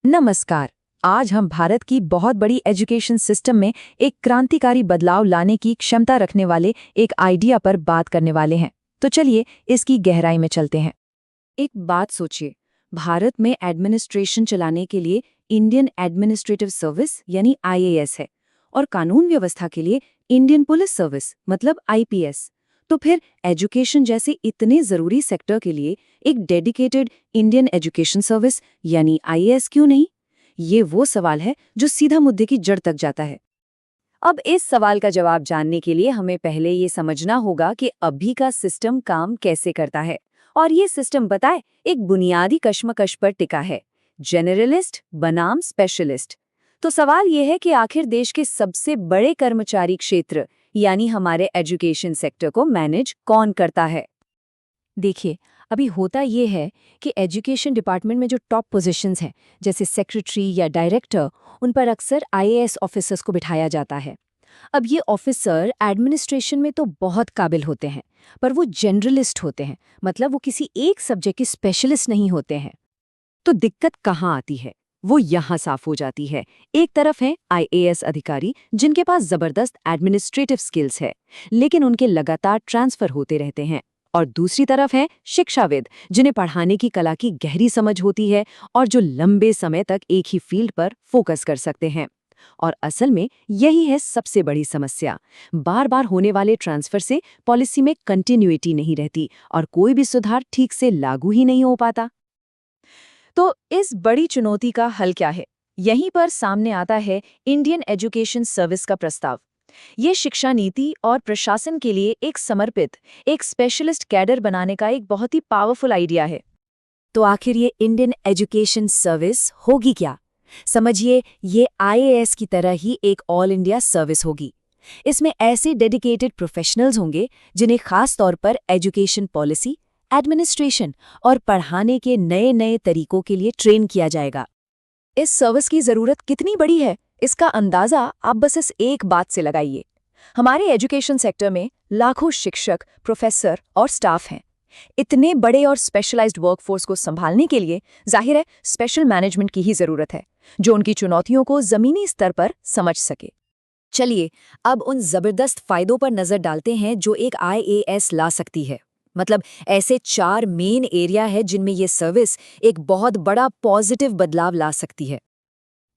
नमस्कार। आज हम भारत की बहुत बड़ी एजुकेशन सिस्टम में एक क्रांतिकारी बदलाव लाने की क्षमता रखने वाले एक आइडिया पर बात करने वाले हैं। तो चलिए इसकी गहराई में चलते हैं। एक बात सोचिए, भारत में एडमिनिस्ट्रेशन चलाने के लिए इंडियन एडमिनिस्ट्रेटिव सर्विस यानी आईएएस है और कानून व्यवस्था के लिए इंडियन पुलिस सर्विस मतलब आईपीएस। तो फिर एजुकेशन जैसे इतने जरूरी सेक्टर के लिए एक डेडिकेटेड इंडियन एजुकेशन सर्विस यानी आईएएस क्यों नहीं? ये वो सवाल है जो सीधा मुद्दे की जड़ तक जाता है। अब इस सवाल का जवाब जानने के लिए हमें पहले ये समझना होगा कि अभी का सिस्टम काम कैसे करता है। और ये सिस्टम बताए एक बुनियादी कश्मकश पर टिका है, जेनरलिस्ट बनाम स्पेशलिस्ट। तो सवाल ये है कि आखिर देश के सबसे बड़े कर्मचारी क्षेत्र यानी हमारे एजुकेशन सेक्टर को मैनेज कौन करता है? देखिए, अभी होता ये है कि एजुकेशन डिपार्टमेंट में जो टॉप पोजीशंस हैं, जैसे सेक्रेटरी या डायरेक्टर, उन पर अक्सर आईएएस ऑफिसर्स को बिठाया जाता है। अब ये ऑफिसर एडमिनिस्ट्रेशन में तो बहुत काबिल होते हैं, पर वो जनरलिस्ट होते हैं, मतलब वो किसी एक सब्जेक्ट के स्पेशलिस्ट नहीं होते हैं। तो दिक्कत कहाँ आती है? वो यहाँ साफ हो जाती है। एक तरफ हैं आईएएस अधिकारी जिनके पास जबरदस्त एडमिनिस्ट्रेटिव स्किल्स है, लेकिन उनके लगातार ट्रांसफर होते रहते हैं। और दूसरी तरफ हैं शिक्षाविद जिन्हें पढ़ाने की कला की गहरी समझ होती है और जो लंबे समय तक एक ही फील्ड पर फोकस कर सकते हैं। और असल में यही है सबसे बड़ी समस्या। बार बार होने वाले ट्रांसफर से पॉलिसी में कंटिन्यूटी नहीं रहती और कोई भी सुधार ठीक से लागू ही नहीं हो पाता। तो इस बड़ी चुनौती का हल क्या है? यहीं पर सामने आता है इंडियन एजुकेशन सर्विस का प्रस्ताव। ये शिक्षा नीति और प्रशासन के लिए एक समर्पित, एक स्पेशलिस्ट कैडर बनाने का एक बहुत ही पावरफुल आइडिया है। तो आखिर ये इंडियन एजुकेशन सर्विस होगी क्या? समझिए, ये आईएएस की तरह ही एक ऑल इंडिया सर्विस होगी। इसमें ऐसे डेडिकेटेड प्रोफेशनल्स होंगे जिन्हें खास तौर पर एजुकेशन पॉलिसी, एडमिनिस्ट्रेशन और पढ़ाने के नए नए तरीकों के लिए ट्रेन किया जाएगा। इस सर्विस की जरूरत कितनी बड़ी है, इसका अंदाजा आप बस इस एक बात से लगाइए। हमारे एजुकेशन सेक्टर में लाखों शिक्षक, प्रोफेसर और स्टाफ हैं। इतने बड़े और स्पेशलाइज्ड वर्कफोर्स को संभालने के लिए जाहिर है स्पेशल मैनेजमेंट की ही जरूरत है, जो उनकी चुनौतियों को जमीनी स्तर पर समझ सके। चलिए अब उन जबरदस्त फायदों पर नजर डालते हैं जो एक आईएएस ला सकती है। मतलब ऐसे 4 मेन एरिया है जिनमें ये सर्विस एक बहुत बड़ा पॉजिटिव बदलाव ला सकती है।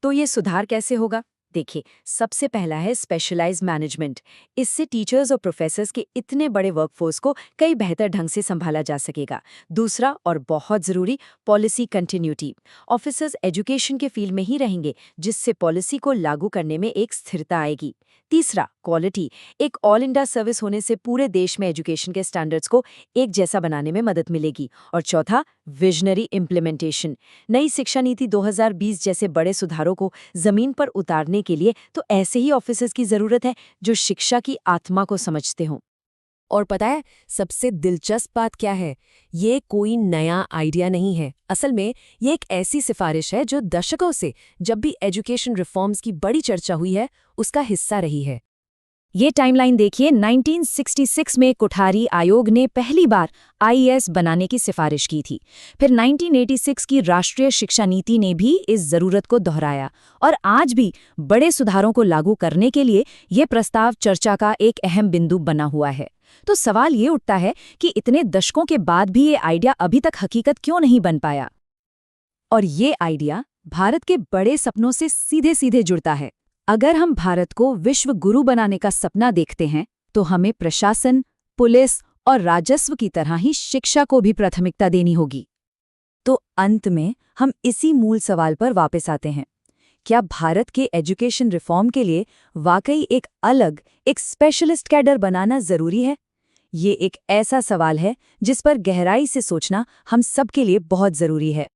तो ये सुधार कैसे होगा? देखिए, सबसे पहला है स्पेशलाइज्ड मैनेजमेंट। इससे टीचर्स और प्रोफेसर्स के इतने बड़े वर्कफोर्स को कई बेहतर ढंग से संभाला जा सकेगा। दूसरा और बहुत जरूरी, पॉलिसी कंटिन्यूटी। ऑफिसर्स एजुकेशन के फील्ड में ही रहेंगे, जिससे पॉलिसी को लागू करने में एक स्थिरता आएगी। तीसरा, क्वालिटी। एक ऑल इंडिया सर्विस होने से पूरे देश में एजुकेशन के स्टैंडर्ड्स को एक जैसा बनाने में मदद मिलेगी। और चौथा, विजनरी इम्प्लीमेंटेशन। नई शिक्षा नीति 2020 जैसे बड़े सुधारों को जमीन पर उतारने के लिए तो ऐसे ही ऑफिसर्स की जरूरत है जो शिक्षा की आत्मा को समझते हों। और पता है सबसे दिलचस्प बात क्या है? ये कोई नया आइडिया नहीं है। असल में ये एक ऐसी सिफारिश है जो दशकों से, जब भी एजुकेशन रिफॉर्म्स की बड़ी चर्चा हुई है, उसका हिस्सा रही है। ये टाइमलाइन देखिए, 1966 में कोठारी आयोग ने पहली बार आईएएस बनाने की सिफारिश की थी। फिर 1986 की राष्ट्रीय शिक्षा नीति ने भी इस जरूरत को दोहराया और आज भी बड़े सुधारों को लागू करने के लिए ये प्रस्ताव चर्चा का एक अहम बिंदु बना हुआ है। तो सवाल ये उठता है कि इतने दशकों के बाद भी ये आइडिया अभी तक हकीकत क्यों नहीं बन पाया? और ये आइडिया भारत के बड़े सपनों से सीधे सीधे जुड़ता है। अगर हम भारत को विश्व गुरु बनाने का सपना देखते हैं, तो हमें प्रशासन, पुलिस और राजस्व की तरह ही शिक्षा को भी प्राथमिकता देनी होगी। तो अंत में हम इसी मूल सवाल पर वापस आते हैं। क्या भारत के एजुकेशन रिफॉर्म के लिए वाकई एक अलग, एक स्पेशलिस्ट कैडर बनाना जरूरी है? ये एक ऐसा सवाल है जिस पर गहराई से सोचना हम सबके लिए बहुत जरूरी है।